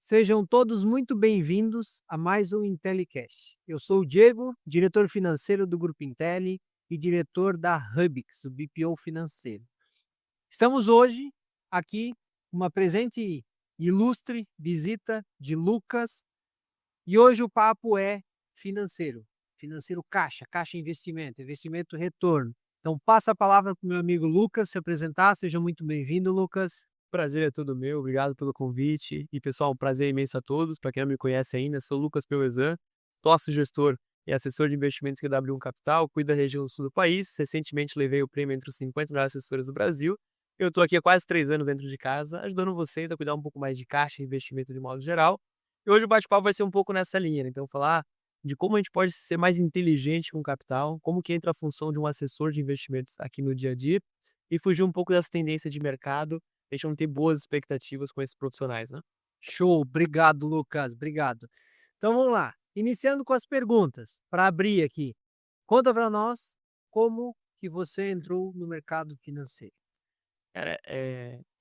Sejam todos muito bem-vindos a mais um Intellicast. Eu sou o Diego, diretor financeiro do Grupo Intelli e diretor da Hubix, o BPO financeiro. Estamos hoje aqui com uma presente ilustre visita de Lucas e hoje o papo é financeiro, financeiro caixa, caixa investimento, investimento retorno. Então passa a palavra para o meu amigo Lucas se apresentar. Seja muito bem-vindo, Lucas. Prazer é todo meu, obrigado pelo convite. E pessoal, um prazer imenso a todos. Para quem não me conhece ainda, sou Lucas Peuezan, sócio-gestor e assessor de investimentos que W1 Capital, cuido da região sul do país. Recentemente levei o prêmio entre os 50 melhores assessores do Brasil. Eu estou aqui há quase 3 anos dentro de casa, ajudando vocês a cuidar um pouco mais de caixa e investimento de modo geral. E hoje o bate-papo vai ser um pouco nessa linha, né? Então falar de como a gente pode ser mais inteligente com o capital, como que entra a função de um assessor de investimentos aqui no dia a dia e fugir um pouco das tendências de mercado deixam ter boas expectativas com esses profissionais, né. Show, obrigado, Lucas, obrigado. Então vamos lá, iniciando com as perguntas, para abrir aqui. Conta para nós como que você entrou no mercado financeiro. Cara,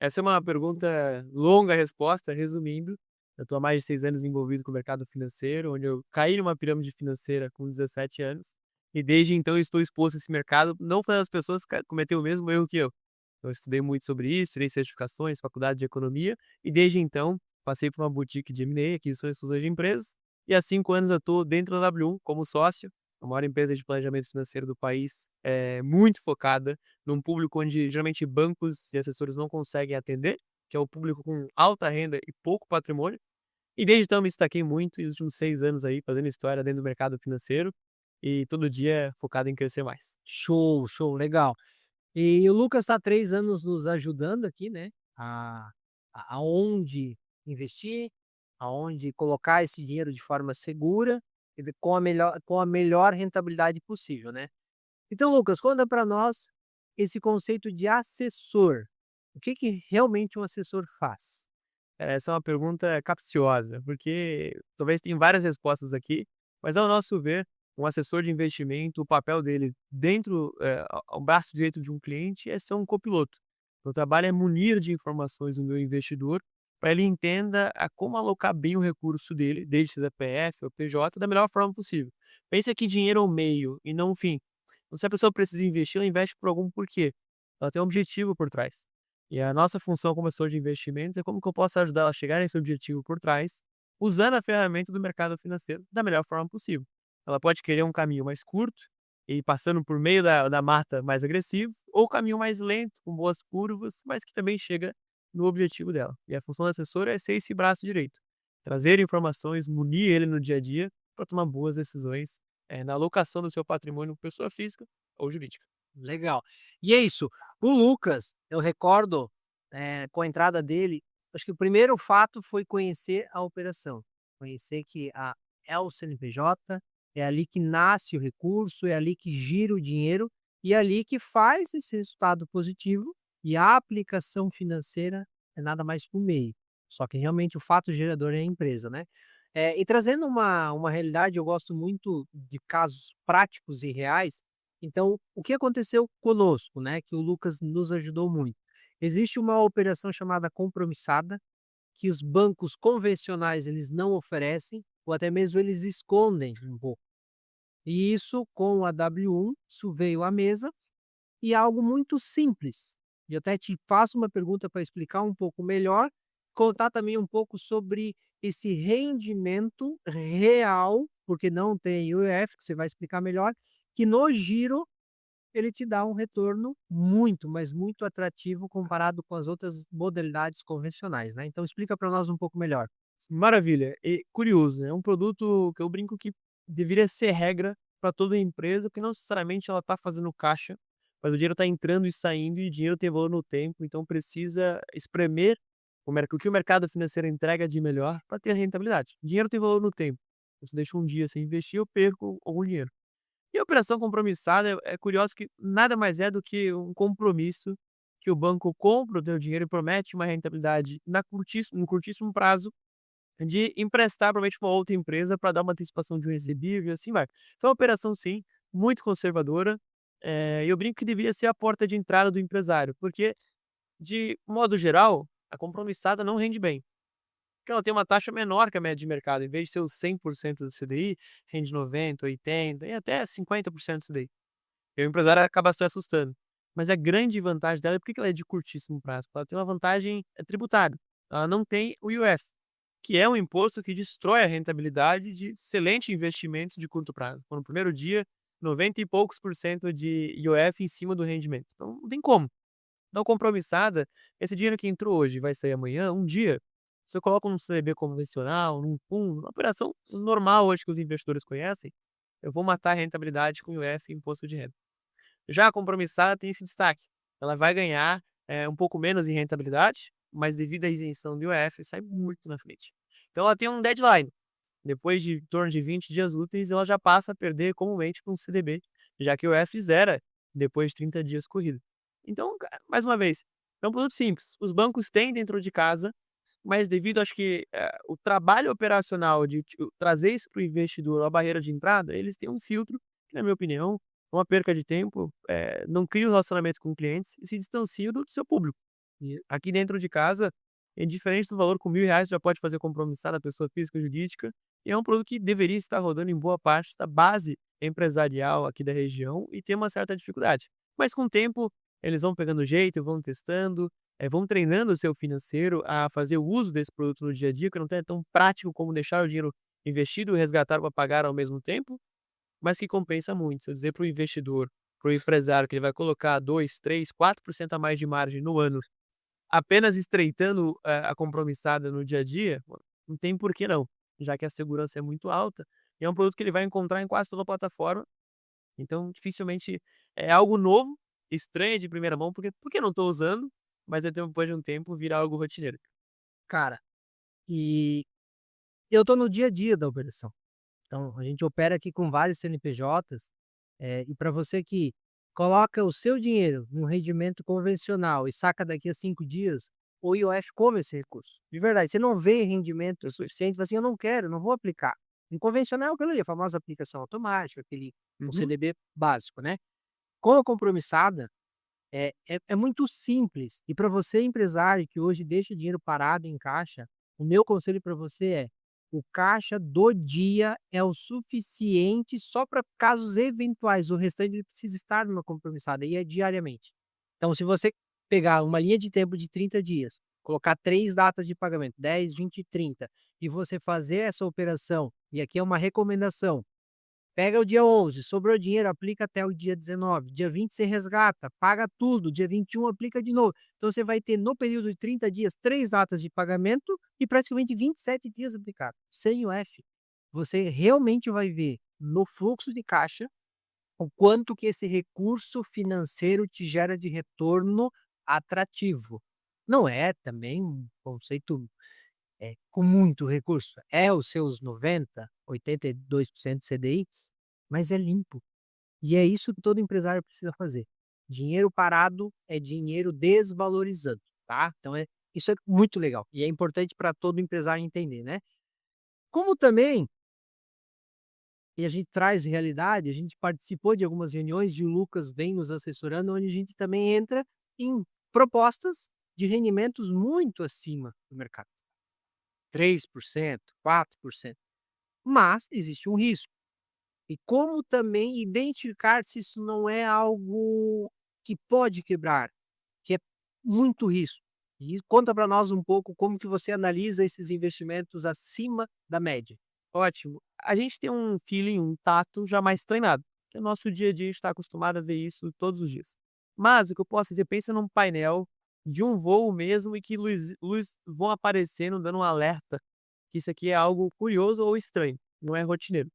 essa é uma pergunta longa a resposta, resumindo, eu estou há mais de 6 anos envolvido com o mercado financeiro, onde eu caí numa pirâmide financeira com 17 anos, e desde então eu estou exposto a esse mercado, não foi as pessoas cometeram o mesmo erro que eu. Eu estudei muito sobre isso, tirei certificações, faculdade de economia, e desde então passei por uma boutique de M&A, aquisições e fusões de empresas, e há 5 anos eu estou dentro da W1 como sócio, a maior empresa de planejamento financeiro do país, muito focada num público onde geralmente bancos e assessores não conseguem atender, que é o público com alta renda e pouco patrimônio. E desde então me destaquei muito, e os últimos 6 anos aí fazendo história dentro do mercado financeiro, e todo dia focado em crescer mais. Show, show, legal. E o Lucas está há 3 anos nos ajudando aqui, né, aonde investir, aonde colocar esse dinheiro de forma segura e com a melhor rentabilidade possível, né. Então, Lucas, conta para nós esse conceito de assessor. O que que realmente um assessor faz? Essa é uma pergunta capciosa, porque talvez tenha várias respostas aqui, mas ao nosso ver, um assessor de investimento, o papel dele dentro, ao braço direito de um cliente é ser um copiloto. O trabalho é munir de informações o meu investidor, para ele entenda a como alocar bem o recurso dele, desde CPF ou PJ, da melhor forma possível. Pensa que dinheiro é um meio e não um fim. Então, se a pessoa precisa investir, ela investe por algum porquê. Ela tem um objetivo por trás. E a nossa função como assessor de investimentos é como que eu posso ajudar ela a chegar nesse objetivo por trás, usando a ferramenta do mercado financeiro da melhor forma possível. Ela pode querer um caminho mais curto e passando por meio da mata mais agressivo, ou o caminho mais lento, com boas curvas, mas que também chega no objetivo dela. E a função do assessor é ser esse braço direito, trazer informações, munir ele no dia a dia para tomar boas decisões na alocação do seu patrimônio, pessoa física ou jurídica. Legal. E é isso, o Lucas, eu recordo, com a entrada dele, acho que o primeiro fato foi conhecer a operação, conhecer que é o CNPJ, é ali que nasce o recurso, é ali que gira o dinheiro e é ali que faz esse resultado positivo, e a aplicação financeira é nada mais que um meio, só que realmente o fato gerador é a empresa, né. E trazendo uma realidade, eu gosto muito de casos práticos e reais. Então, o que aconteceu conosco, né, que o Lucas nos ajudou muito? Existe uma operação chamada compromissada, que os bancos convencionais eles não oferecem, ou até mesmo eles escondem um pouco. E isso com a W1, isso veio à mesa e é algo muito simples. E eu até te faço uma pergunta para explicar um pouco melhor, contar também um pouco sobre esse rendimento real, porque não tem UEF, que você vai explicar melhor, que no giro ele te dá um retorno muito, mas muito atrativo comparado com as outras modalidades convencionais, né. Então explica para nós um pouco melhor. Maravilha. E curioso, né, é um produto que eu brinco que deveria ser regra para toda empresa, porque não necessariamente ela está fazendo caixa, mas o dinheiro está entrando e saindo e dinheiro tem valor no tempo, então precisa espremer o que o mercado financeiro entrega de melhor para ter rentabilidade. Dinheiro tem valor no tempo. Se eu deixo um dia sem investir, eu perco algum dinheiro. E a operação compromissada é curioso que nada mais é do que um compromisso que o banco compra o teu dinheiro e promete uma rentabilidade no curtíssimo prazo de emprestar provavelmente pra uma outra empresa para dar uma antecipação de um recebível e assim vai. Então é uma operação sim, muito conservadora, e eu brinco que deveria ser a porta de entrada do empresário, porque de modo geral, a compromissada não rende bem. porque ela tem uma taxa menor que a média de mercado. Em vez de ser os 100% do CDI, rende 90, 80 e até 50% do CDI. E o empresário acaba se assustando. Mas a grande vantagem dela é por que ela é de curtíssimo prazo? Ela tem uma vantagem tributária. Ela não tem o IOF, que é um imposto que destrói a rentabilidade de excelentes investimentos de curto prazo. Então, no primeiro dia, 90 e poucos por cento de IOF em cima do rendimento. Então, não tem como. Não compromissada, esse dinheiro que entrou hoje vai sair amanhã, um dia, se eu coloco num CDB convencional, num fundo, uma operação normal hoje que os investidores conhecem, eu vou matar a rentabilidade com IOF e imposto de renda. Já a compromissada tem esse destaque. Ela vai ganhar um pouco menos em rentabilidade, mas devido à isenção do IOF, sai muito na frente. Então ela tem um deadline. Depois de em torno de 20 dias úteis, ela já passa a perder comumente para um CDB, já que o IOF zera depois de 30 dias corrido. Então, mais uma vez, é um produto simples. Os bancos têm dentro de casa, mas devido, acho que, o trabalho operacional de trazer isso para o investidor, a barreira de entrada, eles têm um filtro que, na minha opinião, é uma perca de tempo, não cria um relacionamento com clientes e se distancia do seu público. E aqui dentro de casa, é diferente do valor com R$ 1.000, já pode fazer compromissado a pessoa física ou jurídica, e é um produto que deveria estar rodando em boa parte da base empresarial aqui da região e tem uma certa dificuldade. Mas com o tempo, eles vão pegando jeito, vão testando, vão treinando o seu financeiro a fazer o uso desse produto no dia a dia, que não é tão prático como deixar o dinheiro investido e resgatar para pagar ao mesmo tempo, mas que compensa muito. Se eu dizer para o investidor, para o empresário, que ele vai colocar 2, 3, 4% a mais de margem no ano, apenas estreitando a compromissada no dia a dia, não tem por que não, já que a segurança é muito alta e é um produto que ele vai encontrar em quase toda a plataforma. Então, dificilmente é algo novo, estranho de primeira mão, porque não estou usando, mas depois de um tempo vira algo rotineiro. Cara, e eu tô no dia a dia da operação. Então, a gente opera aqui com vários CNPJs, e para você que coloca o seu dinheiro num rendimento convencional e saca daqui a 5 dias, o IOF come esse recurso. De verdade, você não vê rendimento suficiente, fala assim: "Eu não quero, não vou aplicar". Em convencional, aquilo ali, a famosa aplicação automática, aquele um Uhum. CDB básico, né. Com a compromissada, é muito simples. E para você empresário que hoje deixa o dinheiro parado em caixa, o meu conselho para você é: o caixa do dia é o suficiente só para casos eventuais, o restante ele precisa estar numa compromissada e é diariamente. Então se você pegar uma linha de tempo de 30 dias, colocar 3 datas de pagamento, 10, 20 e 30, e você fazer essa operação, e aqui é uma recomendação, pega o dia 11, sobrou dinheiro, aplica até o dia 19, dia 20 você resgata, paga tudo, dia 21 aplica de novo. Então você vai ter no período de 30 dias 3 datas de pagamento e praticamente 27 dias aplicado, sem o F. Você realmente vai ver no fluxo de caixa o quanto que esse recurso financeiro te gera de retorno atrativo. Não é também um conceito com muito recurso, é os seus 90, 82% CDI, mas é limpo. E é isso que todo empresário precisa fazer. Dinheiro parado é dinheiro desvalorizando, tá? Então isso é muito legal e é importante para todo empresário entender, né? Como também, e a gente traz realidade, a gente participou de algumas reuniões e o Lucas vem nos assessorando, onde a gente também entra em propostas de rendimentos muito acima do mercado. 3%, 4%. Mas existe um risco. E como também identificar se isso não é algo que pode quebrar, que é muito risco. E conta para nós um pouco como que você analisa esses investimentos acima da média. Ótimo. A gente tem um feeling, um tato já mais treinado, que o nosso dia a dia está acostumado a ver isso todos os dias. Mas o que eu posso dizer, pensa num painel de um voo mesmo e que luz vão aparecendo, dando um alerta que isso aqui é algo curioso ou estranho, não é rotineiro.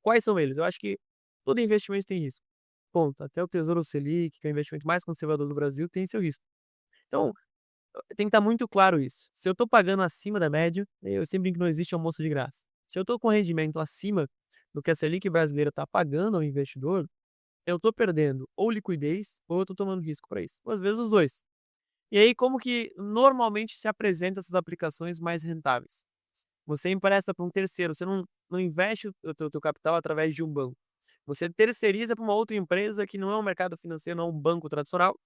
Quais são eles? Eu acho que todo investimento tem risco. Ponto. Até o Tesouro Selic, que é o investimento mais conservador do Brasil, tem seu risco. Então, tem que estar muito claro isso. Se eu estou pagando acima da média, eu sempre digo que não existe almoço de graça. Se eu estou com rendimento acima do que a Selic brasileira está pagando ao investidor, eu estou perdendo ou liquidez ou eu estou tomando risco para isso. Ou às vezes os dois. E aí, como que normalmente se apresenta essas aplicações mais rentáveis? Você empresta para um terceiro, você não investe o teu capital através de um banco. Você terceiriza para uma outra empresa que não é um mercado financeiro, não é um banco tradicional,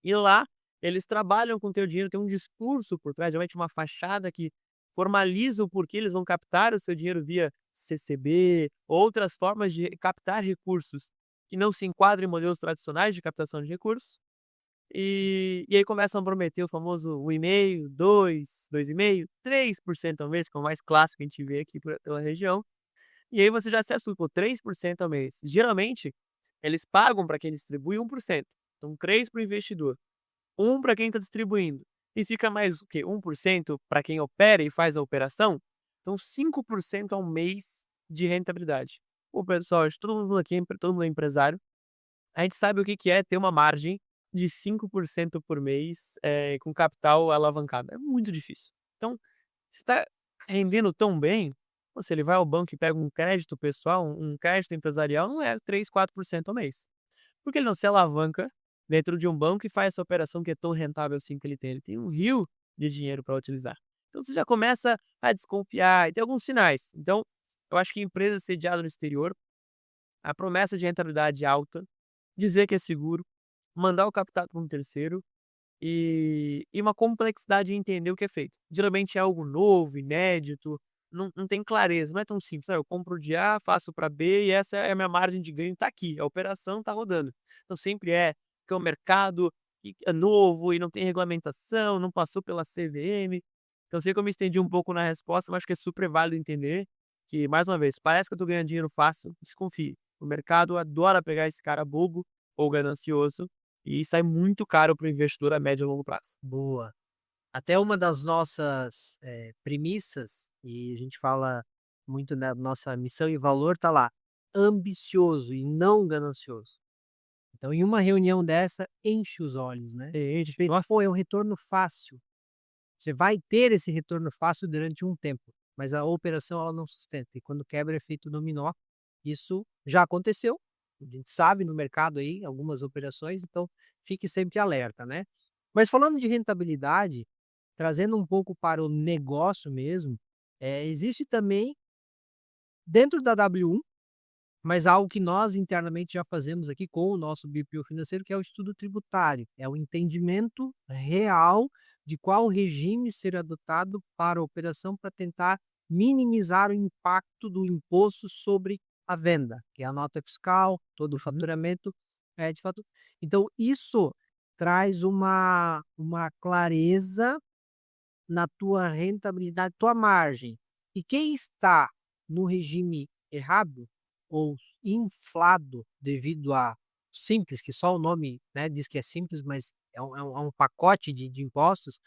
e lá eles trabalham com o teu dinheiro, tem um discurso por trás, realmente uma fachada que formaliza o porquê eles vão captar o seu dinheiro via CCB, outras formas de captar recursos que não se enquadram em modelos tradicionais de captação de recursos. E aí começam a prometer o famoso 1,5%, 2%, 2,5%, 3% ao mês, que é o mais clássico que a gente vê aqui pela região. E aí você já se assusta, pô, 3% ao mês. Geralmente, eles pagam para quem distribui 1%. Então 3 para o investidor, 1 para quem está distribuindo. E fica mais o quê? 1% para quem opera e faz a operação. Então 5% ao mês de rentabilidade. Pô, pessoal, acho que todo mundo aqui, todo mundo é empresário. A gente sabe o que que é ter uma margem de 5% por mês, com capital alavancado. É muito difícil. Então, se está rendendo tão bem, pô, se ele vai ao banco e pega um crédito pessoal, um crédito empresarial, não é 3, 4% ao mês. Porque ele não se alavanca dentro de um banco e faz essa operação que é tão rentável assim que ele tem. Ele tem um rio de dinheiro para utilizar. Então você já começa a desconfiar e tem alguns sinais. Então, eu acho que empresa sediada no exterior, a promessa de rentabilidade alta, dizer que é seguro, mandar o capital para um terceiro e uma complexidade em entender o que é feito. Geralmente é algo novo, inédito, não tem clareza, não é tão simples. Eu compro de A, faço para B e essa é a minha margem de ganho, está aqui, a operação está rodando. Então sempre é que é o mercado que é novo e não tem regulamentação, não passou pela CVM. Então sei que eu me estendi um pouco na resposta, mas acho que é super válido entender que, mais uma vez, parece que eu estou ganhando dinheiro fácil, desconfie. O mercado adora pegar esse cara bobo ou ganancioso e sai muito caro para o investidor a médio e longo prazo. Boa. Até uma das nossas, premissas, e a gente fala muito na nossa missão e valor, tá lá: ambicioso e não ganancioso. Então em uma reunião dessa, enche os olhos, né. De Gente, repente: nossa, "Pô, é um retorno fácil". Você vai ter esse retorno fácil durante um tempo, mas a operação ela não sustenta, e quando quebra é efeito dominó. Isso já aconteceu, a gente sabe no mercado aí algumas operações, então fique sempre alerta, né. Mas falando de rentabilidade, trazendo um pouco para o negócio mesmo, existe também dentro da W1, mas algo que nós internamente já fazemos aqui com o nosso BPO financeiro, que é o estudo tributário, é o entendimento real de qual regime ser adotado para a operação para tentar minimizar o impacto do imposto sobre a venda, que é a nota fiscal, todo o uhum, faturamento, de fato. Então isso traz uma clareza na tua rentabilidade, tua margem. E quem está no regime errado ou inflado devido a simples, que só o nome, né, diz que é simples, mas é um pacote de impostos,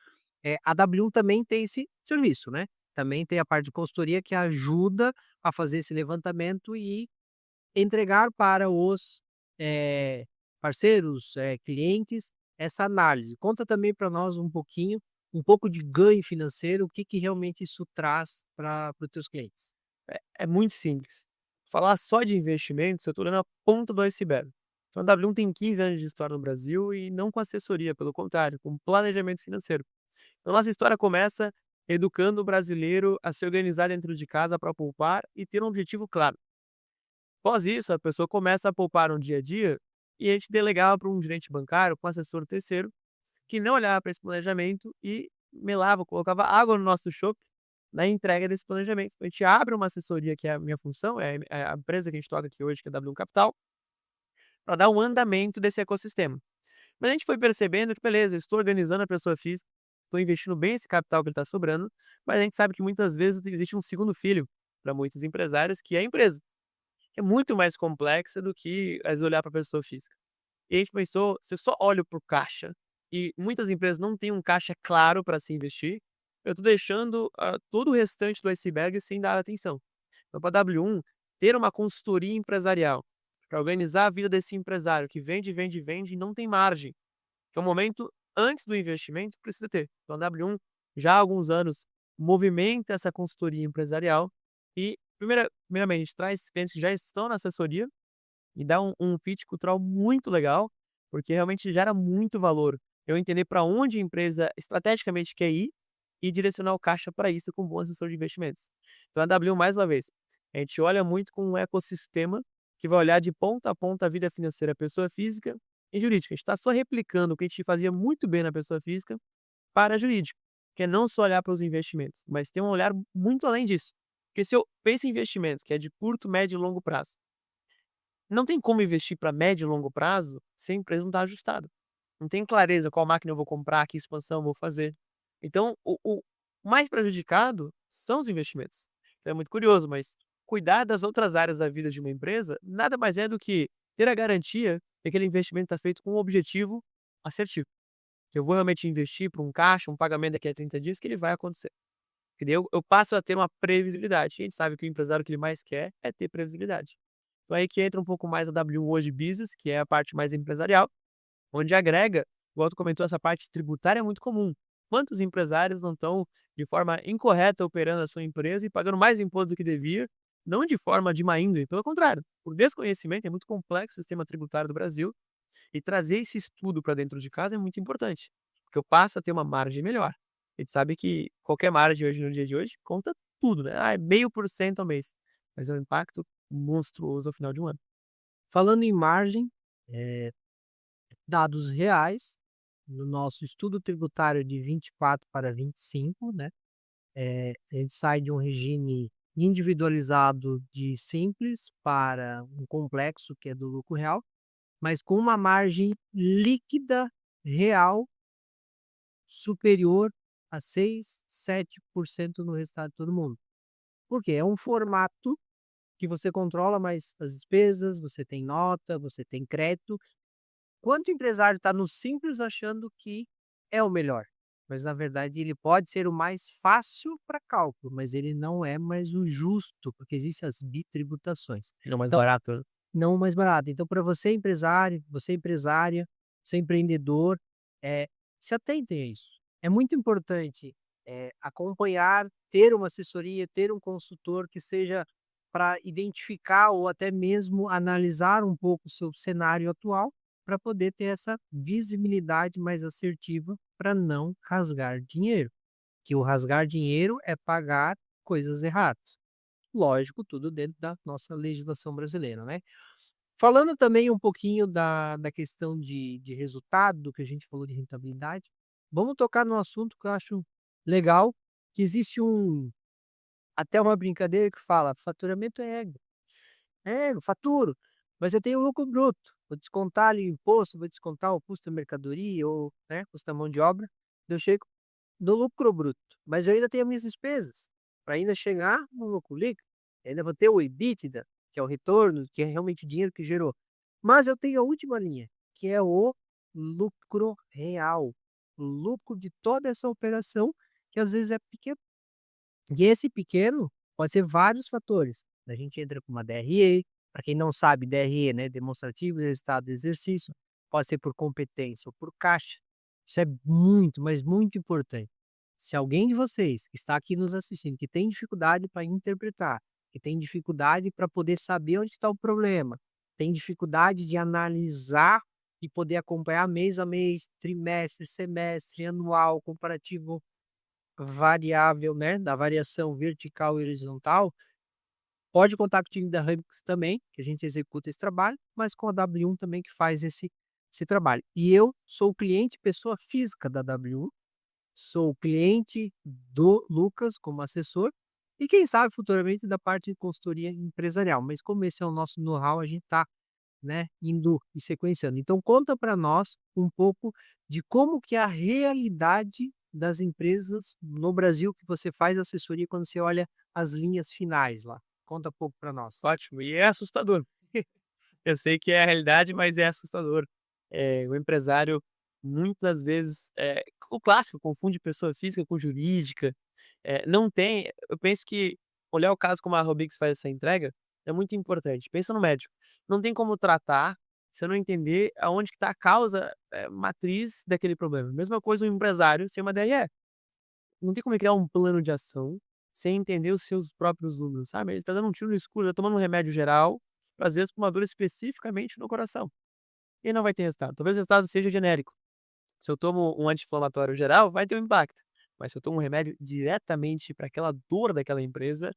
a W1 também tem esse serviço, né, também tem a parte de consultoria que ajuda a fazer esse levantamento e entregar para os, parceiros, clientes, essa análise. Conta também para nós um pouquinho, um pouco de ganho financeiro, o que que realmente isso traz para os teus clientes. é muito simples. Falar só de investimentos, eu estou olhando a ponta do iceberg. Então a W1 tem 15 anos de história no Brasil e não com assessoria, pelo contrário, com planejamento financeiro. Então nossa história começa educando o brasileiro a se organizar dentro de casa para poupar e ter um objetivo claro. Após isso, a pessoa começa a poupar no dia a dia e a gente delegava para um gerente bancário, para um assessor terceiro, que não olhava para esse planejamento e melava, colocava água no nosso chope na entrega desse planejamento. A gente abre uma assessoria, que é a minha função, é a empresa que a gente toca aqui hoje, que é a W1 Capital, para dar um andamento desse ecossistema. Mas a gente foi percebendo que, beleza, eu estou organizando a pessoa física, estou investindo bem esse capital que ele está sobrando, mas a gente sabe que muitas vezes existe um segundo filho para muitos empresários, que é a empresa, que é muito mais complexa do que às vezes olhar para a pessoa física. E a gente pensou, se eu só olho para o caixa, e muitas empresas não têm um caixa claro para se investir, eu estou deixando todo o restante do iceberg sem dar atenção. Então, para a W1, ter uma consultoria empresarial, para organizar a vida desse empresário que vende, vende, vende e não tem margem, que é o momento antes do investimento, precisa ter. Então a W1 já há alguns anos movimenta essa consultoria empresarial e, primeiramente, a gente traz clientes que já estão na assessoria e dá um fit cultural muito legal, porque realmente gera muito valor. Eu entender para onde a empresa estrategicamente quer ir e direcionar o caixa para isso com um bom assessor de investimentos. Então a W, mais uma vez, a gente olha muito com um ecossistema que vai olhar de ponta a ponta a vida financeira pessoa física e jurídica. A gente está só replicando o que a gente fazia muito bem na pessoa física para a jurídica, que é não só olhar para os investimentos, mas ter um olhar muito além disso. Porque se eu penso em investimentos, que é de curto, médio e longo prazo, não tem como investir para médio e longo prazo se a empresa não está ajustada. Não tem clareza qual máquina eu vou comprar, que expansão eu vou fazer. Então, o mais prejudicado são os investimentos. Então é muito curioso, mas cuidar das outras áreas da vida de uma empresa nada mais é do que ter a garantia de que aquele investimento está feito com um objetivo assertivo. Que eu vou realmente investir para um caixa, um pagamento daqui a 30 dias, que ele vai acontecer. Que daí eu passo a ter uma previsibilidade. E a gente sabe que o empresário que ele mais quer é ter previsibilidade. Então aí que entra um pouco mais a W1 hoje Business, que é a parte mais empresarial, onde agrega, igual tu comentou, essa parte tributária é muito comum. Quantos empresários não estão de forma incorreta operando a sua empresa e pagando mais imposto do que devia, não de forma de má índole, pelo contrário, por desconhecimento, é muito complexo o sistema tributário do Brasil, e trazer esse estudo para dentro de casa é muito importante, porque eu passo a ter uma margem melhor. A gente sabe que qualquer margem hoje, no dia de hoje, conta tudo, né? Ah, é 0,5% ao mês, mas é um impacto monstruoso ao final de um ano. Falando em margem, eh, dados reais, no nosso estudo tributário de 24 para 25, né, a gente sai de um regime individualizado de simples para um complexo, que é do lucro real, mas com uma margem líquida real superior a 6, 7% no restado de todo mundo. Por quê? É um formato que você controla mais as despesas, você tem nota, você tem crédito. Quanto o empresário está no simples achando que é o melhor, mas na verdade ele pode ser o mais fácil para cálculo, mas ele não é mais o justo, porque existem as bitributações. É o mais Então, barato, né? não o mais barato. Então, para você empresário, você empresária, você empreendedor, eh, se atentem a isso. É muito importante, acompanhar, ter uma assessoria, ter um consultor que seja para identificar ou até mesmo analisar um pouco o seu cenário atual, para poder ter essa visibilidade mais assertiva para não rasgar dinheiro, que o rasgar dinheiro é pagar coisas erradas. Lógico, tudo dentro da nossa legislação brasileira, né. Falando também um pouquinho da questão de resultado, do que a gente falou de rentabilidade, vamos tocar num assunto que eu acho legal, que existe até uma brincadeira que fala: "Faturamento é ego". É ego, faturo, mas eu tenho lucro bruto, vou descontar ali o imposto, vou descontar o custo da mercadoria ou, né, custo da mão de obra, eu chego no lucro bruto, mas eu ainda tenho as minhas despesas, para ainda chegar no lucro líquido, ainda vou ter o EBITDA, que é o retorno, que é realmente o dinheiro que gerou. Mas eu tenho a última linha, que é o lucro real, o lucro de toda essa operação, que às vezes é pequeno. E esse pequeno pode ser vários fatores. A gente entra com uma DRE, para quem não sabe, DRE, né, demonstrativo de resultado do exercício, pode ser por competência ou por caixa. Isso é muito, mas muito importante. Se alguém de vocês que está aqui nos assistindo, que tem dificuldade para interpretar, que tem dificuldade para poder saber onde está o problema, tem dificuldade de analisar e poder acompanhar mês a mês, trimestre, semestre, anual, comparativo variável, né, da variação vertical e horizontal, pode contar com o time da Hubix também, que a gente executa esse trabalho, mas com a W1 também que faz esse trabalho. E eu sou cliente, pessoa física da W1, sou cliente do Lucas como assessor e quem sabe futuramente da parte de consultoria empresarial, mas como esse é o nosso know-how, a gente está, né, indo e sequenciando. Então conta para nós um pouco de como que é a realidade das empresas no Brasil que você faz assessoria quando você olha as linhas finais lá. Conta um pouco para nós. Ótimo, e é assustador. Eu sei que é a realidade, mas é assustador. O empresário muitas vezes, o clássico, confunde pessoa física com jurídica, não tem eu penso que olhar o caso como a Robix faz essa entrega, é muito importante. Pensa no médico, não tem como tratar, se eu não entender aonde que está a causa, matriz daquele problema. Mesma coisa o empresário sem uma DRE. Não tem como ele criar um plano de ação, sem entender os seus próprios números, sabe. Ele tá dando um tiro no escuro, tá tomando um remédio geral, às vezes pra uma dor especificamente no coração, e não vai ter resultado. Talvez o resultado seja genérico. Se eu tomo um anti-inflamatório geral, vai ter um impacto, mas se eu tomo um remédio diretamente para aquela dor daquela empresa,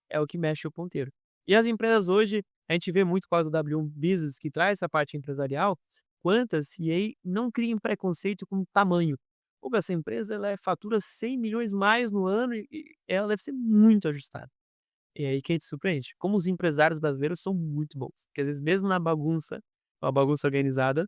é o que mexe o ponteiro. E as empresas hoje, a gente vê muito por causa do W1 Business, que traz essa parte empresarial, quantas e aí não criem preconceito com tamanho. "Pô, essa empresa ela fatura 100 milhões mais no ano e ela deve ser muito ajustada". E aí que a gente surpreende, como os empresários brasileiros são muito bons, porque às vezes mesmo na bagunça, uma bagunça organizada,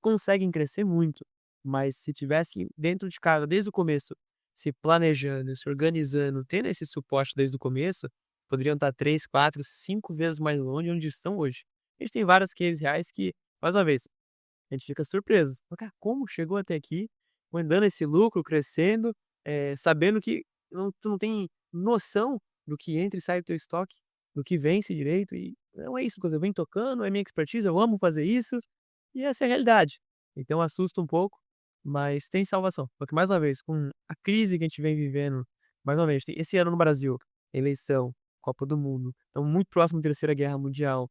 conseguem crescer muito, mas se tivesse dentro de casa desde o começo, se planejando, se organizando, tendo esse suporte desde o começo, poderiam estar 3, 4, 5 vezes mais longe onde estão hoje. A gente tem vários cases reais que, mais uma vez, a gente fica surpreso. Fala: "Cara, como chegou até aqui, foi dando esse lucro, crescendo, sabendo que tu não tem noção do que entra e sai do teu estoque, do que vence direito e não é isso, coisa, eu venho tocando, é minha expertise, eu amo fazer isso", e essa é a realidade. Então assusta um pouco, mas tem salvação. Porque mais uma vez, com a crise que a gente vem vivendo, mais uma vez, tem esse ano no Brasil, eleição, Copa do Mundo, estamos muito próximo da terceira guerra mundial.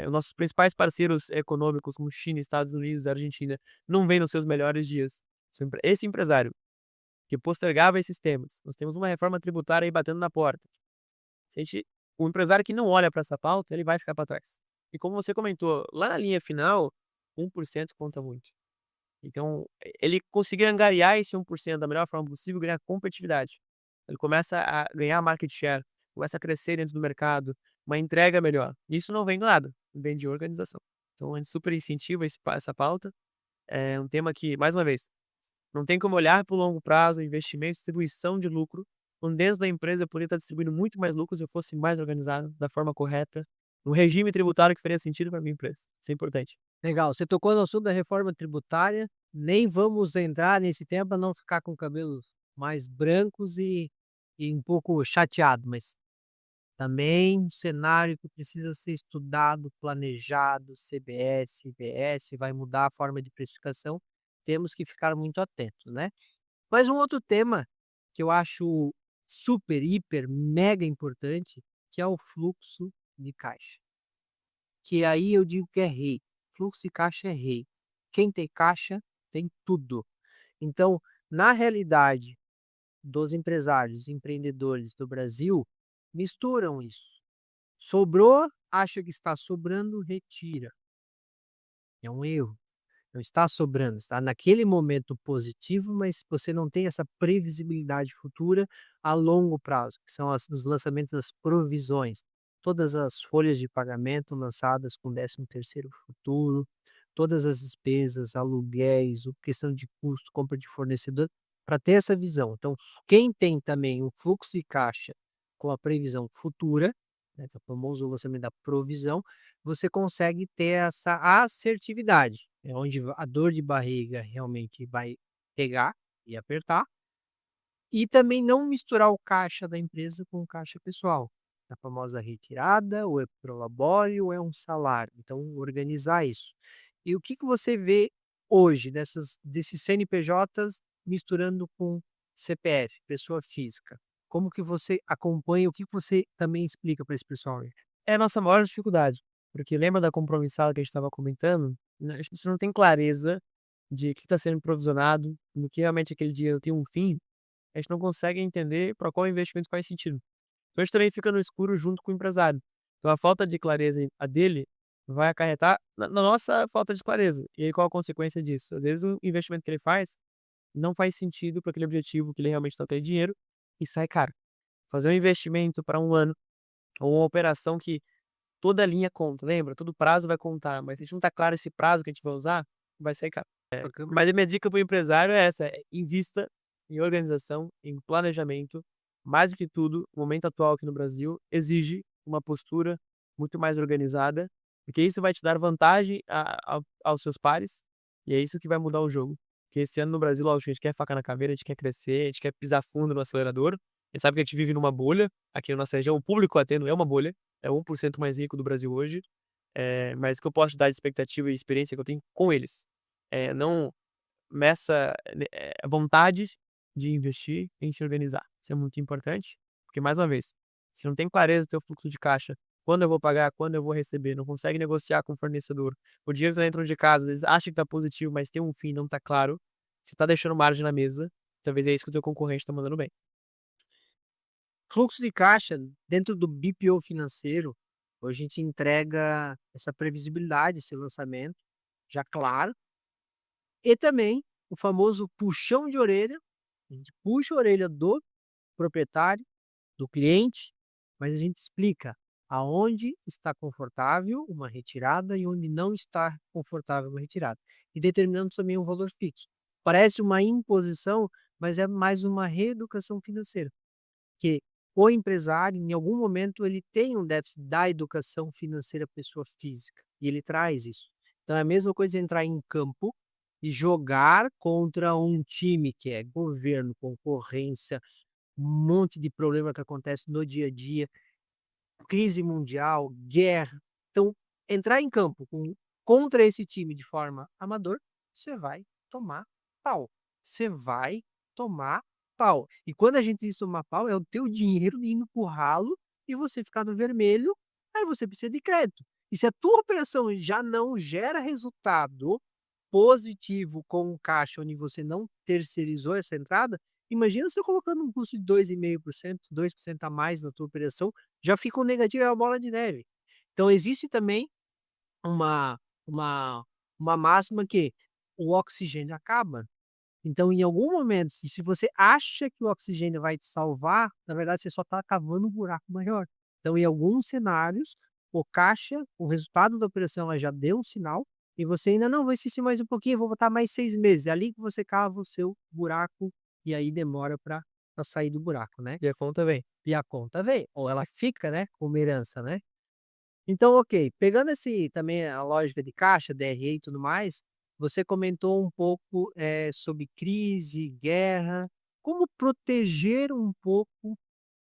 Os nossos principais parceiros econômicos, como China, Estados Unidos, Argentina, não vêm nos seus melhores dias. Esse empresário que postergava esses temas, nós temos uma reforma tributária aí batendo na porta. Se a gente, o empresário que não olha para essa pauta, ele vai ficar para trás. E como você comentou, lá na linha final, 1% conta muito. Então, ele conseguir angariar esse 1% da melhor forma possível, ganhar competitividade. Ele começa a ganhar market share, começa a crescer dentro do mercado, uma entrega melhor. Isso não vem do nada, vem de organização. Então, a gente super incentiva essa pauta. É um tema que, mais uma vez, não tem como olhar para o longo prazo, investimento, distribuição de lucro, quando dentro da empresa eu poderia estar distribuindo muito mais lucro se eu fosse mais organizado, da forma correta, no regime tributário que faria sentido para minha empresa. Isso é importante. Legal, você tocou no assunto da reforma tributária, nem vamos entrar nesse tema para não ficar com cabelos mais brancos e um pouco chateado, mas também um cenário que precisa ser estudado, planejado, CBS, IBS, vai mudar a forma de precificação, temos que ficar muito atentos, né. Mas um outro tema que eu acho super, hiper, mega importante, que é o fluxo de caixa, que aí eu digo que é rei, fluxo de caixa é rei. Quem tem caixa tem tudo. Então, na realidade dos empresários, empreendedores do Brasil, misturam isso. Sobrou, acha que está sobrando, retira. É um erro. Não está sobrando, está naquele momento positivo, mas você não tem essa previsibilidade futura a longo prazo, que são os lançamentos das provisões. Todas as folhas de pagamento lançadas com 13º futuro, todas as despesas, aluguéis, questão de custo, compra de fornecedor, para ter essa visão. Então, quem tem também o fluxo de caixa com a previsão futura, né, o famoso lançamento da provisão, você consegue ter essa assertividade, é onde a dor de barriga realmente vai pegar e apertar, e também não misturar o caixa da empresa com o caixa pessoal. A famosa retirada, ou é prolabore, ou é um salário. Então, organizar isso. E o que que você vê hoje desses CNPJs misturando com CPF, pessoa física? Como que você acompanha, o que que você também explica para esse pessoal aí? É a nossa maior dificuldade, porque lembra da compromissada que a gente estava comentando? Né, a gente não tem clareza de o que está sendo provisionado, no que realmente aquele dinheiro tem um fim, a gente não consegue entender para qual investimento faz sentido. Então a gente também fica no escuro junto com o empresário. Então a falta de clareza a dele vai acarretar na nossa falta de clareza. E aí qual a consequência disso? Às vezes o investimento que ele faz não faz sentido para aquele objetivo que ele realmente está tendo dinheiro e sai caro. Fazer um investimento para um ano ou uma operação que toda linha conta, lembra? Todo prazo vai contar, mas se a gente não tá claro esse prazo que a gente vai usar, vai sair caro. Bacana. Mas a minha dica para o empresário é essa, invista em organização, em planejamento. Mais do que tudo, o momento atual aqui no Brasil exige uma postura muito mais organizada, porque isso vai te dar vantagem aos seus pares, e é isso que vai mudar o jogo. Porque esse ano no Brasil, lógico, a gente quer faca na caveira, a gente quer crescer, a gente quer pisar fundo no acelerador. A gente sabe que a gente vive numa bolha, aqui na nossa região, o público atendo é uma bolha, é 1% mais rico do Brasil hoje, mas o que eu posso te dar de expectativa e experiência que eu tenho com eles, não meça, vontade de investir em se organizar. Isso é muito importante, porque mais uma vez, se não tem clareza do teu fluxo de caixa, quando eu vou pagar, quando eu vou receber, não consegue negociar com o fornecedor, o dinheiro tá dentro de casa, às vezes acha que tá positivo, mas tem um fim, não tá claro, você tá deixando margem na mesa, talvez é isso que o teu concorrente tá mandando bem. Fluxo de caixa dentro do BPO financeiro, hoje a gente entrega essa previsibilidade, esse lançamento, já claro, e também o famoso puxão de orelha, a gente puxa a orelha do proprietário, do cliente, mas a gente explica aonde está confortável uma retirada e onde não está confortável uma retirada. E determinamos também um valor fixo. Parece uma imposição, mas é mais uma reeducação financeira, que o empresário, em algum momento, ele tem um déficit da educação financeira pessoa física, e ele traz isso. Então é a mesma coisa de entrar em campo e jogar contra um time que é governo, concorrência, um monte de problema que acontece no dia a dia, crise mundial, guerra. Então, entrar em campo contra esse time de forma amador, você vai tomar pau. Você vai tomar pau. E quando a gente diz tomar pau, é o teu dinheiro indo pro ralo e você ficar no vermelho, aí você precisa de crédito. E se a tua operação já não gera resultado positivo com o caixa, onde você não terceirizou essa entrada, imagina você colocando um custo de 2,5%, 2% a mais na tua operação, já fica um negativo, é uma bola de neve. Então existe também uma uma uma máxima que o oxigênio acaba. Então, em algum momento, se você acha que o oxigênio vai te salvar, na verdade você só está cavando um buraco maior. Então, em alguns cenários, o caixa, o resultado da operação, ela já deu um sinal e você ainda: "Não, vou insistir mais um pouquinho, vou botar mais 6 meses", é ali que você cava o seu buraco e aí demora para sair do buraco, né. E a conta vem. E a conta vem, ou ela fica, né, como herança, né. Então, ok, pegando esse também a lógica de caixa, DRE e tudo mais, você comentou um pouco, sobre crise, guerra, como proteger um pouco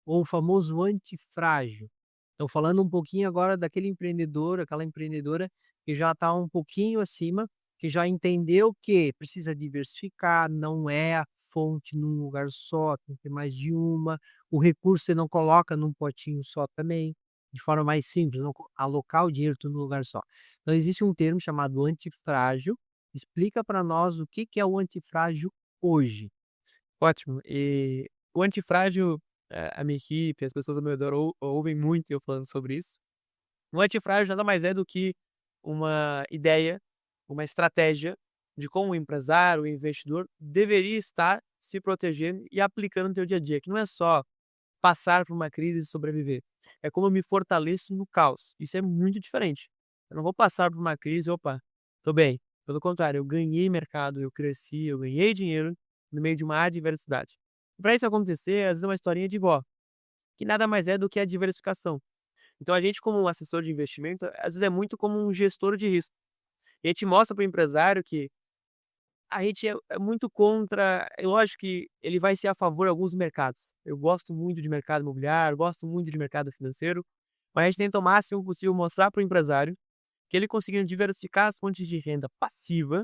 o famoso antifrágil. Então falando um pouquinho agora daquele empreendedor, aquela empreendedora que já está um pouquinho acima, que já entendeu que precisa diversificar, não é a fonte num lugar só, tem que ter mais de uma, o recurso você não coloca num potinho só também, de forma mais simples, não alocar o dinheiro tudo num lugar só. Então existe um termo chamado antifrágil, explica para nós o que que é o antifrágil hoje. Ótimo. E o antifrágil, a minha equipe, as pessoas ao meu redor ouvem muito eu falando sobre isso. O antifrágil nada mais é do que uma ideia, uma estratégia de como o empresário, o investidor deveria estar se protegendo e aplicando no teu dia a dia, que não é só passar por uma crise e sobreviver. É como eu me fortaleço no caos. Isso é muito diferente. Eu não vou passar por uma crise, opa, tô bem. Pelo contrário, eu ganhei mercado, eu cresci, eu ganhei dinheiro no meio de uma adversidade. Para isso acontecer, às vezes é uma historinha de igual, que nada mais é do que a diversificação. Então a gente, como um assessor de investimento, às vezes é muito como um gestor de risco. E a gente mostra para o empresário que a gente é muito contra, é lógico que ele vai ser a favor de alguns mercados. Eu gosto muito de mercado imobiliário, gosto muito de mercado financeiro, mas a gente tenta o máximo possível mostrar para o empresário que ele conseguindo diversificar as fontes de renda passiva,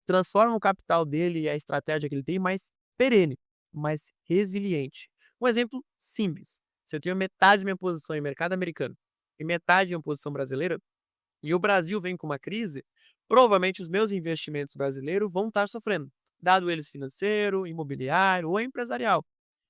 transforma o capital dele e a estratégia que ele tem mais perene, mais resiliente. Um exemplo simples: se eu tenho metade da minha posição em mercado americano e metade em uma posição brasileira, e o Brasil vem com uma crise, provavelmente os meus investimentos brasileiros vão estar sofrendo, dado eles financeiro, imobiliário ou empresarial.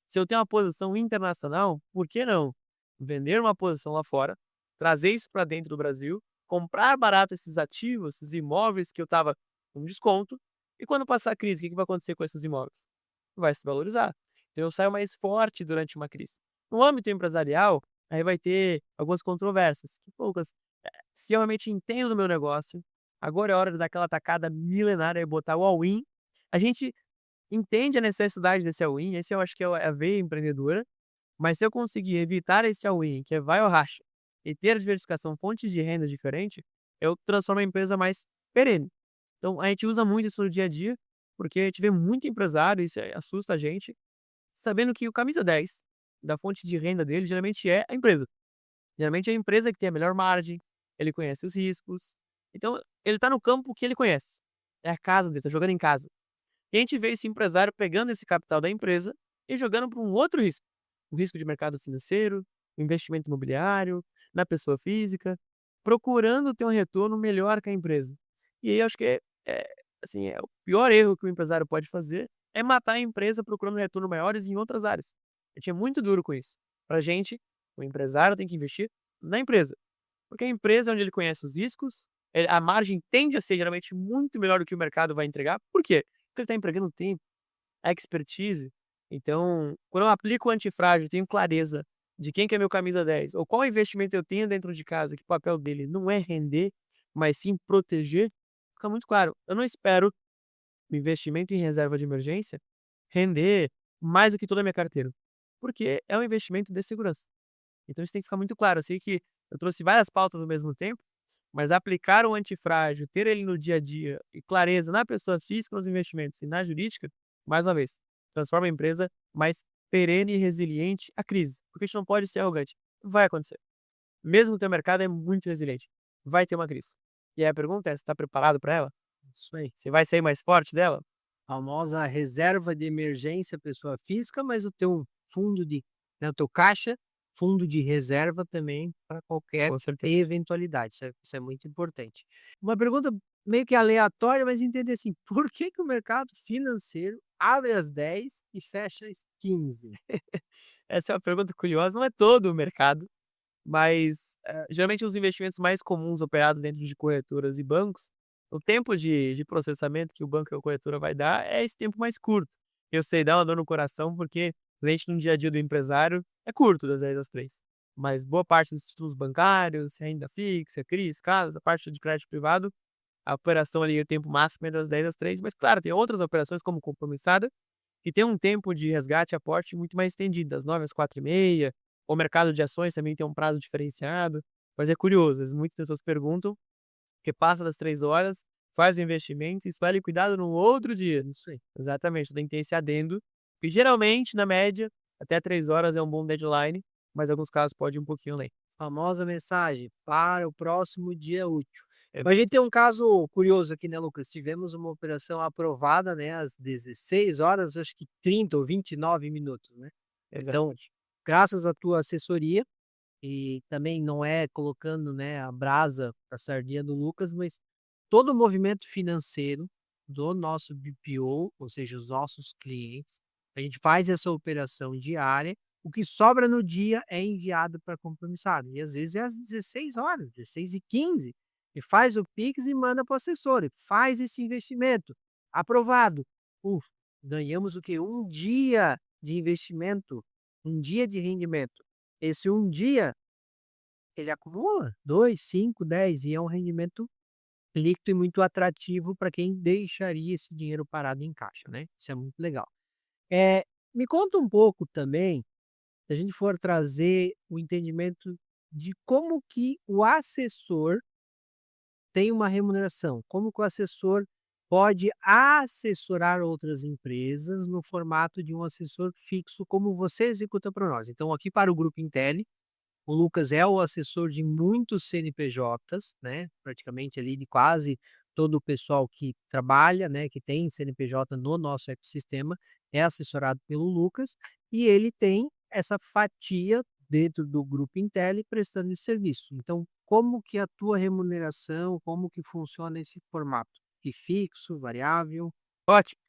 Se eu tenho uma posição internacional, por que não vender uma posição lá fora, trazer isso para dentro do Brasil, comprar barato esses ativos, esses imóveis que eu estava com desconto, e quando passar a crise, o que vai acontecer com esses imóveis? Vai se valorizar. Então eu saio mais forte durante uma crise. No âmbito empresarial, aí vai ter algumas controvérsias, que poucas, se eu realmente entendo do meu negócio, agora é hora de dar aquela tacada milenária e botar o all-in. A gente entende a necessidade desse all-in, esse eu acho que é a veia empreendedora, mas se eu conseguir evitar esse all-in, que é vai ou racha, e ter a diversificação, fontes de renda diferente, eu transformo a empresa mais perene. Então a gente usa muito isso no dia a dia, porque a gente vê muito empresário, isso assusta a gente, sabendo que o camisa 10 da fonte de renda dele geralmente é a empresa. Geralmente é a empresa que tem a melhor margem, ele conhece os riscos, então ele está no campo que ele conhece. É a casa dele, tá jogando em casa. E a gente vê esse empresário pegando esse capital da empresa e jogando para um outro risco. O risco de mercado financeiro, o investimento imobiliário, na pessoa física, procurando ter um retorno melhor que a empresa. E aí eu acho que assim, o pior erro que o empresário pode fazer é matar a empresa procurando retorno maiores em outras áreas. A gente é muito duro com isso. Pra gente, o empresário tem que investir na empresa. Porque a empresa é onde ele conhece os riscos, a margem tende a ser geralmente muito melhor do que o mercado vai entregar. Por quê? porque ele está empregando tempo, expertise. Então, quando eu aplico o antifrágil, tenho clareza de quem que é meu camisa 10 ou qual investimento eu tenho dentro de casa, que o papel dele não é render, mas sim proteger, fica muito claro. Eu não espero o investimento em reserva de emergência render mais do que toda a minha carteira, porque é um investimento de segurança. Então isso tem que ficar muito claro. Eu sei que eu trouxe várias pautas ao mesmo tempo, mas aplicar o antifrágil, ter ele no dia a dia e clareza na pessoa física, nos investimentos e na jurídica, mais uma vez, transforma a empresa mais perene e resiliente à crise. Porque a gente não pode ser arrogante. Vai acontecer. Mesmo o teu mercado é muito resiliente. Vai ter uma crise. E aí a pergunta é: você está preparado para ela? Isso aí. Você vai sair mais forte dela? Famosa reserva de emergência, pessoa física, mas o teu fundo de né, o teu caixa, fundo de reserva também para qualquer Com certeza. eventualidade, isso é muito importante. Uma pergunta meio que aleatória, mas entender assim, por que que o mercado financeiro abre às 10 e fecha às 15? Essa é uma pergunta curiosa. Não é todo o mercado, mas, geralmente os investimentos mais comuns operados dentro de corretoras e bancos, o tempo de processamento que o banco ou a corretora vai dar é esse tempo mais curto. Eu sei, dá uma dor no coração, porque cliente no dia a dia do empresário é curto, das 10 às 3. Mas boa parte dos títulos bancários, renda fixa, CRIs, casas, a parte de crédito privado, a operação ali, o tempo máximo é das 10 às 3. Mas claro, tem outras operações como compromissada, que tem um tempo de resgate e aporte muito mais estendido, das 9 às 4h30. O mercado de ações também tem um prazo diferenciado, mas é curioso, muitas pessoas perguntam, porque passa das 3 horas, faz o investimento e só é liquidado no outro dia. Isso aí. Exatamente, tem que ter esse adendo, que geralmente, na média, até 3 horas é um bom deadline, mas em alguns casos pode ir um pouquinho além. Famosa mensagem, para o próximo dia útil. É, Mas a gente tem um caso curioso aqui, né, Lucas? Tivemos uma operação aprovada, né, às 16 horas, acho que 30 ou 29 minutos, né? Então, exatamente. graças à tua assessoria, e também não é colocando, né, a brasa para a sardinha do Lucas, mas todo o movimento financeiro do nosso BPO, ou seja, os nossos clientes, a gente faz essa operação diária, o que sobra no dia é enviado para compromissado, e às vezes é às 16 horas, 16h15, e faz o Pix e manda para o assessor, e faz esse investimento, aprovado. Uf, ganhamos o quê? Um dia de investimento, um dia de rendimento. Esse um dia, ele acumula 2, 5, 10 e é um rendimento líquido e muito atrativo para quem deixaria esse dinheiro parado em caixa, né, isso é muito legal. Me conta um pouco também, se a gente for trazer o entendimento de como que o assessor tem uma remuneração, como que o assessor pode assessorar outras empresas no formato de um assessor fixo, como você executa para nós. Então aqui para o Grupo Intelli, o Lucas é o assessor de muitos CNPJs, né, praticamente ali de quase todo o pessoal que trabalha, né, que tem CNPJ no nosso ecossistema, é assessorado pelo Lucas, e ele tem essa fatia dentro do Grupo Intelli prestando esse serviço. Então, como que a tua remuneração, como que funciona esse formato? E fixo, variável? Ótimo.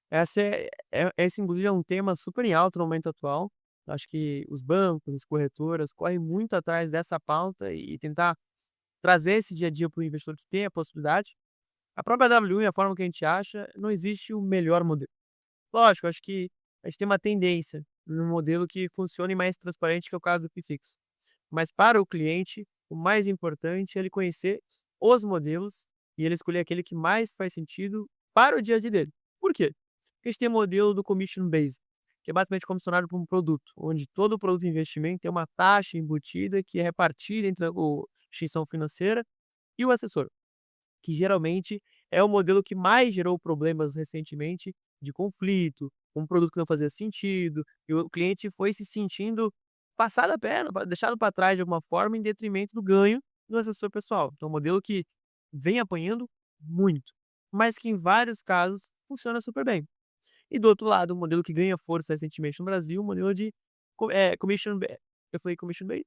Esse inclusive é um tema super em alta no momento atual. Acho que os bancos, as corretoras correm muito atrás dessa pauta e tentar trazer esse dia a dia para o investidor que tem a possibilidade. A própria WI, a forma que a gente acha, não existe o melhor modelo. Lógico, acho que a gente tem uma tendência num modelo que funcione mais transparente, que é o caso do Pifix. Mas para o cliente, o mais importante é ele conhecer os modelos e ele escolher aquele que mais faz sentido para o dia a dia dele. Por quê? Porque a gente tem o modelo do commission base, que é basicamente comissionado por um produto, onde todo produto de investimento tem uma taxa embutida que é repartida entre a instituição financeira e o assessor, que geralmente é o modelo que mais gerou problemas recentemente de conflito, um produto que não fazia sentido, e o cliente foi se sentindo passado a perna, deixado para trás de alguma forma, em detrimento do ganho do assessor pessoal. Então, é um modelo que vem apanhando muito, mas que em vários casos funciona super bem. E do outro lado, o modelo que ganha força recentemente no Brasil, o modelo de eu falei commission base?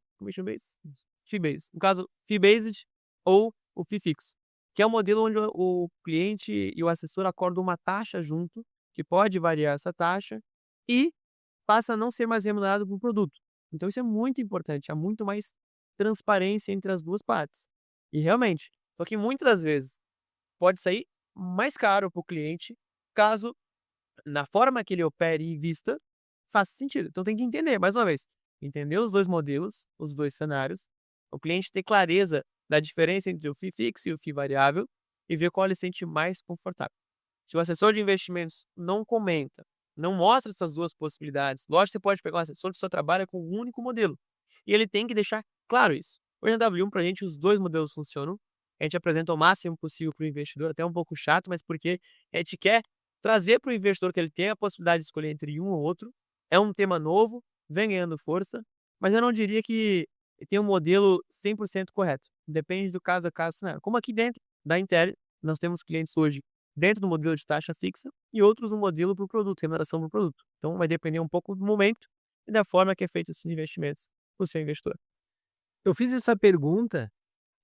Fee base. No caso, fee based ou o fee fixo, que é um modelo onde o cliente e o assessor acordam uma taxa junto, que pode variar essa taxa, e passa a não ser mais remunerado por produto. Então isso é muito importante, há muito mais transparência entre as 2 partes. E realmente, só que muitas das vezes pode sair mais caro para o cliente, caso na forma que ele opere e invista, faz sentido. Então tem que entender, mais uma vez, entender os 2 modelos, os 2 cenários, o cliente ter clareza da diferença entre o FII fixo e o FII variável e ver qual ele se sente mais confortável. Se o assessor de investimentos não comenta, não mostra essas 2 possibilidades, lógico que você pode pegar um assessor que só trabalha com um único modelo, e ele tem que deixar claro isso. Hoje na W1 pra gente os 2 modelos funcionam, a gente apresenta o máximo possível para o investidor, até um pouco chato, mas porque a gente quer trazer para o investidor que ele tenha a possibilidade de escolher entre um ou outro. É um tema novo, vem ganhando força, mas eu não diria que tem um modelo 100% correto. Depende do caso a caso cenário. Como aqui dentro da Intel, nós temos clientes hoje dentro do modelo de taxa fixa e outros um modelo para o produto, remuneração para o produto. Então vai depender um pouco do momento e da forma que é feito esses investimentos para o seu investidor. Eu fiz essa pergunta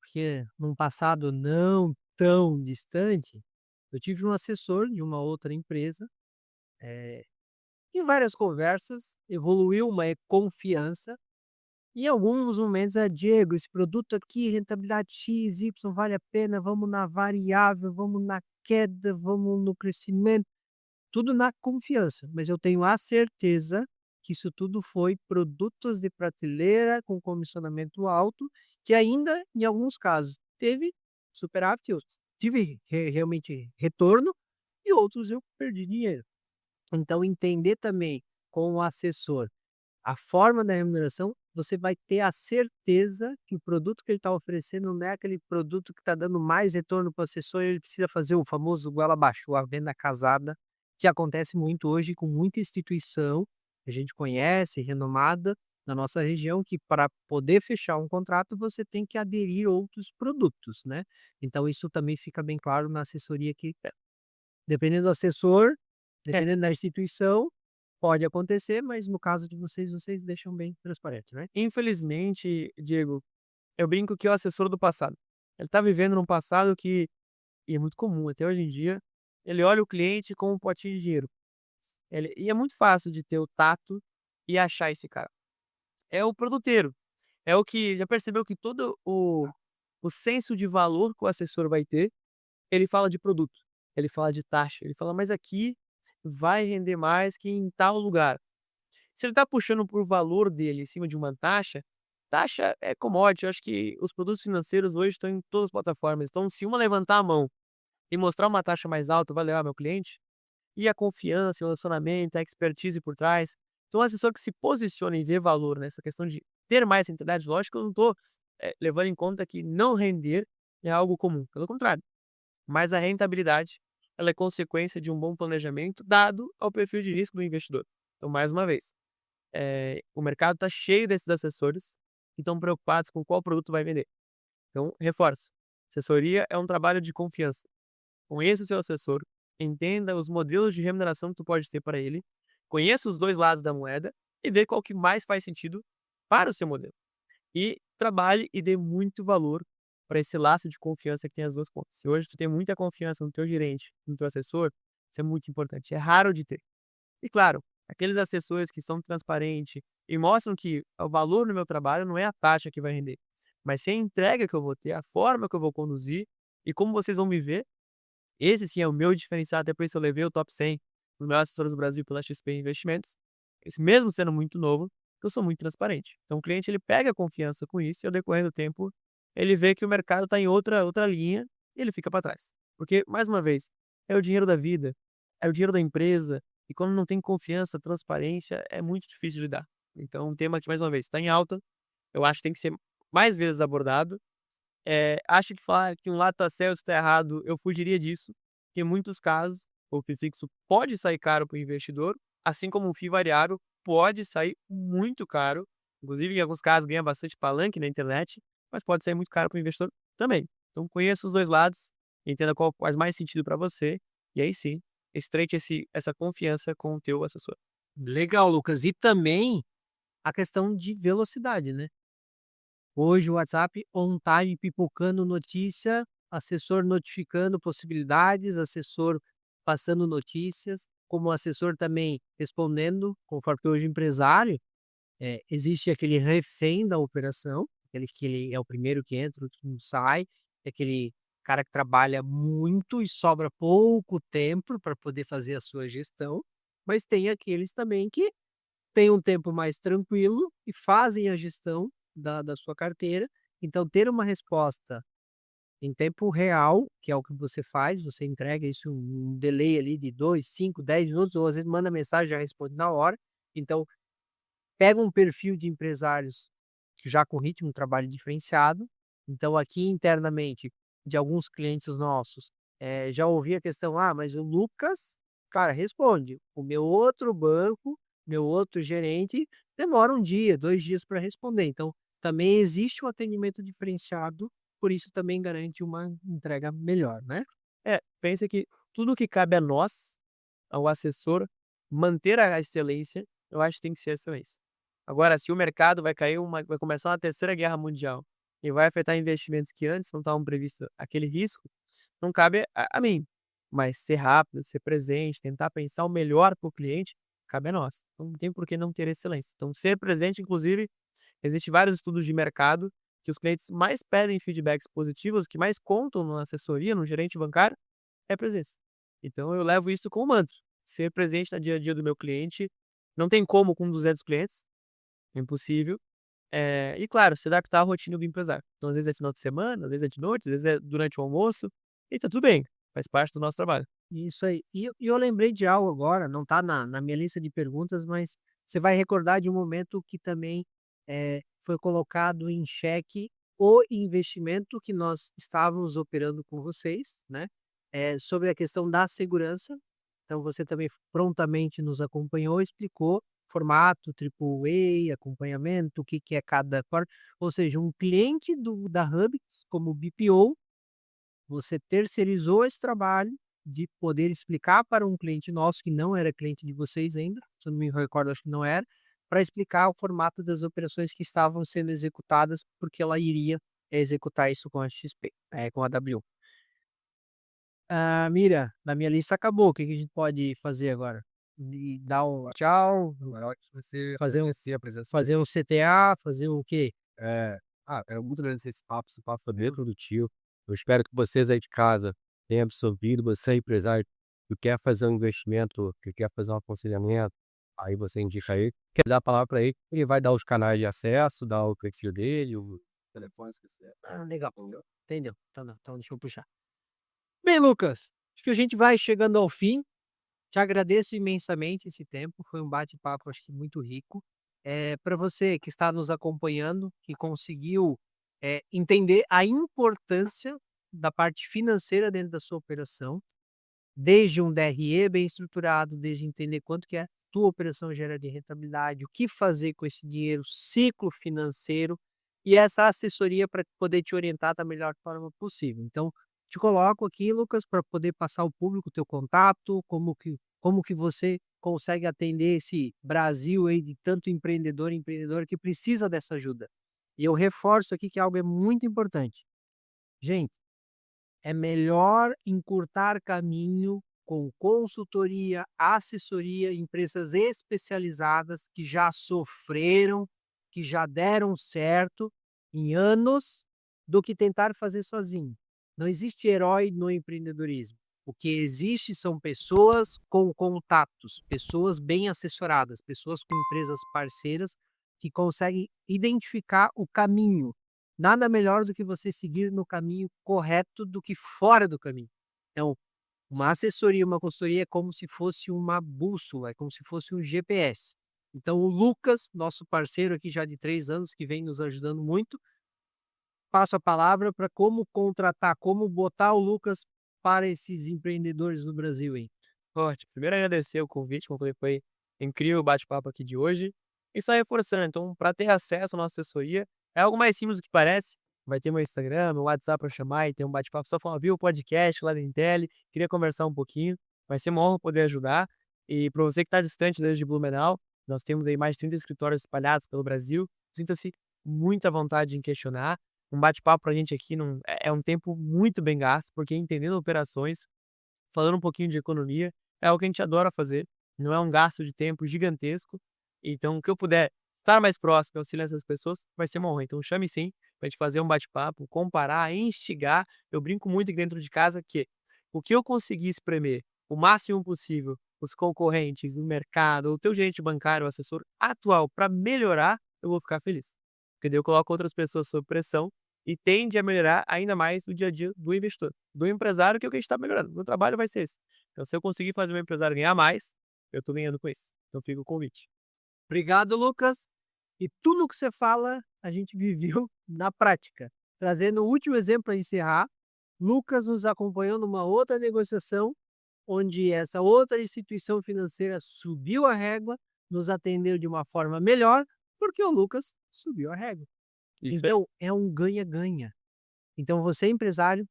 porque num passado não tão distante, eu tive um assessor de uma outra empresa, em várias conversas, evoluiu uma confiança. Em alguns momentos, Diego, esse produto aqui, rentabilidade X, Y, vale a pena, vamos na variável, vamos na queda, vamos no crescimento, tudo na confiança. Mas eu tenho a certeza que isso tudo foi produtos de prateleira com comissionamento alto, que ainda, em alguns casos, teve superávit, eu tive realmente retorno, e outros eu perdi dinheiro. Então, entender também com o assessor a forma da remuneração, você vai ter a certeza que o produto que ele está oferecendo não é aquele produto que está dando mais retorno para o assessor e ele precisa fazer o famoso goela abaixo, a venda casada, que acontece muito hoje com muita instituição que a gente conhece, renomada, na nossa região, que para poder fechar um contrato você tem que aderir outros produtos, né? Então isso também fica bem claro na assessoria que, dependendo do assessor, É, dependendo da instituição, pode acontecer, mas no caso de vocês, vocês deixam bem transparente, né? infelizmente, Diego, eu brinco que é o assessor do passado. Ele está vivendo num passado que, e é muito comum até hoje em dia, ele olha o cliente como um potinho de dinheiro. E é muito fácil de ter o tato e achar esse cara. É o produteiro, é o que já percebeu que todo o senso de valor que o assessor vai ter, ele fala de produto, ele fala de taxa, ele fala: "Mas aqui vai render mais que em tal lugar". Se ele está puxando por valor dele em cima de uma taxa, taxa é commodity, eu acho que os produtos financeiros hoje estão em todas as plataformas, então se uma levantar a mão e mostrar uma taxa mais alta, vai levar meu cliente, e a confiança, o relacionamento, a expertise por trás. Então, o assessor que se posiciona e vê valor nessa questão de ter mais rentabilidade, lógico que eu não estou levando em conta que não render é algo comum, pelo contrário. Mas a rentabilidade, ela é consequência de um bom planejamento dado ao perfil de risco do investidor. Então, mais uma vez, o mercado está cheio desses assessores que estão preocupados com qual produto vai vender. Então, reforço, assessoria é um trabalho de confiança. Conheça o seu assessor, entenda os modelos de remuneração que tu pode ter para ele, conheça os 2 lados da moeda e vê qual que mais faz sentido para o seu modelo. E trabalhe e dê muito valor para esse laço de confiança que tem as 2 pontas. Se hoje tu tem muita confiança no teu gerente, no teu assessor, isso é muito importante, é raro de ter. E claro, aqueles assessores que são transparentes e mostram que o valor no meu trabalho não é a taxa que vai render, mas sim a entrega que eu vou ter, a forma que eu vou conduzir e como vocês vão me ver. Esse sim é o meu diferencial, até por isso eu levei o top 100 dos melhores assessores do Brasil pela XP Investimentos. Esse mesmo sendo muito novo, eu sou muito transparente. Então o cliente ele pega confiança com isso e ao decorrer do tempo ele vê que o mercado está em outra linha e ele fica para trás. Porque, mais uma vez, é o dinheiro da vida, é o dinheiro da empresa e quando não tem confiança, transparência, é muito difícil de lidar. Então um tema que, mais uma vez, está em alta, eu acho que tem que ser mais vezes abordado. Acho que falar que um lado tá certo, está errado, eu fugiria disso, porque em muitos casos o FII fixo pode sair caro para o investidor, assim como o FII variável pode sair muito caro, inclusive em alguns casos ganha bastante palanque na internet, mas pode sair muito caro para o investidor também. Então conheça os 2 lados, entenda qual faz mais sentido para você, e aí sim, estreite essa confiança com o teu assessor. Legal, Lucas. E também a questão de velocidade, né? Hoje o WhatsApp on time pipocando notícia, assessor notificando possibilidades, assessor passando notícias, como assessor também respondendo, conforme que hoje o empresário, existe aquele refém da operação, aquele que ele é o primeiro que entra, o último sai, é aquele cara que trabalha muito e sobra pouco tempo para poder fazer a sua gestão, mas tem aqueles também que têm um tempo mais tranquilo e fazem a gestão da sua carteira. Então ter uma resposta em tempo real, que é o que você faz, você entrega isso um delay ali de 2, 5, 10 minutos, ou às vezes manda mensagem, já responde na hora. Então, pega um perfil de empresários que já com ritmo de trabalho diferenciado. Então, aqui internamente, de alguns clientes nossos, já ouvi a questão: "Ah, mas o Lucas, cara, responde. O meu outro banco, meu outro gerente, demora um dia, 2 dias para responder". Então, também existe um atendimento diferenciado, por isso também garante uma entrega melhor, né. Pensa que tudo que cabe a nós, ao assessor, manter a excelência, eu acho que tem que ser a excelência. Agora, se o mercado vai começar uma terceira guerra mundial e vai afetar investimentos que antes não estavam previstos aquele risco, não cabe a mim. Mas ser rápido, ser presente, tentar pensar o melhor para o cliente, cabe a nós. Então não tem por que não ter excelência. Então ser presente, inclusive, existe vários estudos de mercado que os clientes mais pedem feedbacks positivos, que mais contam na assessoria, no gerente bancário, é presença. Então eu levo isso como mantra, ser presente no dia a dia do meu cliente, não tem como com 200 clientes, é impossível. E claro, se adaptar à rotina do empresário. Então às vezes é final de semana, às vezes é de noite, às vezes é durante o almoço, e tá tudo bem, faz parte do nosso trabalho. Isso aí. E eu lembrei de algo agora, não está na minha lista de perguntas, mas você vai recordar de um momento que também, foi colocado em xeque o investimento que nós estávamos operando com vocês, né, sobre a questão da segurança. Então você também prontamente nos acompanhou, explicou formato AAA, acompanhamento, o que que é cada por ou seja, um cliente da Hubs como BPO, você terceirizou esse trabalho de poder explicar para um cliente nosso, que não era cliente de vocês ainda, se eu não me recordo, acho que não era, para explicar o formato das operações que estavam sendo executadas, porque ela iria executar isso com a XP, com a AWO. Ah, Mira, na minha lista acabou, o que que a gente pode fazer agora? E dar um tchau, Maior que você fazer um agradecer a presença. fazer um CTA, fazer o quê? Quero muito agradecer esse papo foi bem produtivo. Eu espero que vocês aí de casa tenham absorvido, você é empresário que quer fazer um investimento, que quer fazer um aconselhamento, aí você indica aí, quer dar a palavra para ele vai dar os canais de acesso, dar o perfil dele, o telefone, se quiser. Ah, legal, entendeu? Então não, então deixa eu puxar. Bem, Lucas, acho que a gente vai chegando ao fim. Te agradeço imensamente esse tempo, foi um bate-papo, acho que muito rico. Para você que está nos acompanhando, que conseguiu, entender a importância da parte financeira dentro da sua operação, desde um DRE bem estruturado, desde entender quanto que a tua operação gera de rentabilidade, o que fazer com esse dinheiro, ciclo financeiro e essa assessoria para poder te orientar da melhor forma possível. Então, te coloco aqui, Lucas, para poder passar ao público o teu contato, como que você consegue atender esse Brasil aí de tanto empreendedor e empreendedora que precisa dessa ajuda. E eu reforço aqui que algo é muito importante. Gente, é melhor encurtar caminho com consultoria, assessoria, empresas especializadas que já sofreram, que já deram certo em anos, do que tentar fazer sozinho. Não existe herói no empreendedorismo. O que existe são pessoas com contatos, pessoas bem assessoradas, pessoas com empresas parceiras que conseguem identificar o caminho. Nada melhor do que você seguir no caminho correto do que fora do caminho. Então, uma assessoria, uma consultoria é como se fosse uma bússola, é como se fosse um GPS. Então, o Lucas, nosso parceiro aqui já de 3 anos, que vem nos ajudando muito, passo a palavra para como contratar, como botar o Lucas para esses empreendedores no Brasil, hein. Ótimo. Primeiro agradecer o convite, como eu falei, foi incrível o bate-papo aqui de hoje. E só reforçando, então, para ter acesso à nossa assessoria, é algo mais simples do que parece. Vai ter meu Instagram, meu WhatsApp para chamar e ter um bate-papo só falando, viu o podcast lá da Intelli, queria conversar um pouquinho. Vai ser uma honra poder ajudar. E para você que está distante desde Blumenau, nós temos aí mais de 30 escritórios espalhados pelo Brasil. Sinta-se muito à vontade em questionar. Um bate-papo para a gente aqui é um tempo muito bem gasto, porque entendendo operações, falando um pouquinho de economia, é algo que a gente adora fazer, não é um gasto de tempo gigantesco, então o que eu puder estar mais próximo, auxiliar essas pessoas, vai ser uma honra. Então chame sim, pra gente fazer um bate-papo, comparar, instigar. Eu brinco muito aqui dentro de casa que o que eu conseguir espremer o máximo possível os concorrentes, o mercado, o teu gerente bancário, o assessor atual para melhorar, eu vou ficar feliz. Porque daí eu coloco outras pessoas sob pressão e tende a melhorar ainda mais o dia a dia do investidor, do empresário, que é o que a gente está melhorando. Meu trabalho vai ser esse. Então, se eu conseguir fazer o meu empresário ganhar mais, eu estou ganhando com isso. Então, fica o convite. Obrigado, Lucas. E tudo que você fala, a gente viveu na prática. Trazendo o último exemplo para encerrar, Lucas nos acompanhou numa outra negociação, onde essa outra instituição financeira subiu a régua, nos atendeu de uma forma melhor, porque o Lucas subiu a régua. Isso é Então, é um ganha-ganha. Então, você, empresário,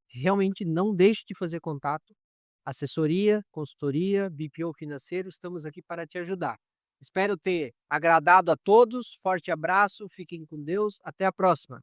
realmente não deixe de fazer contato. Assessoria, consultoria, BPO financeiro, estamos aqui para te ajudar. Espero ter agradado a todos. Forte abraço, fiquem com Deus. Até a próxima.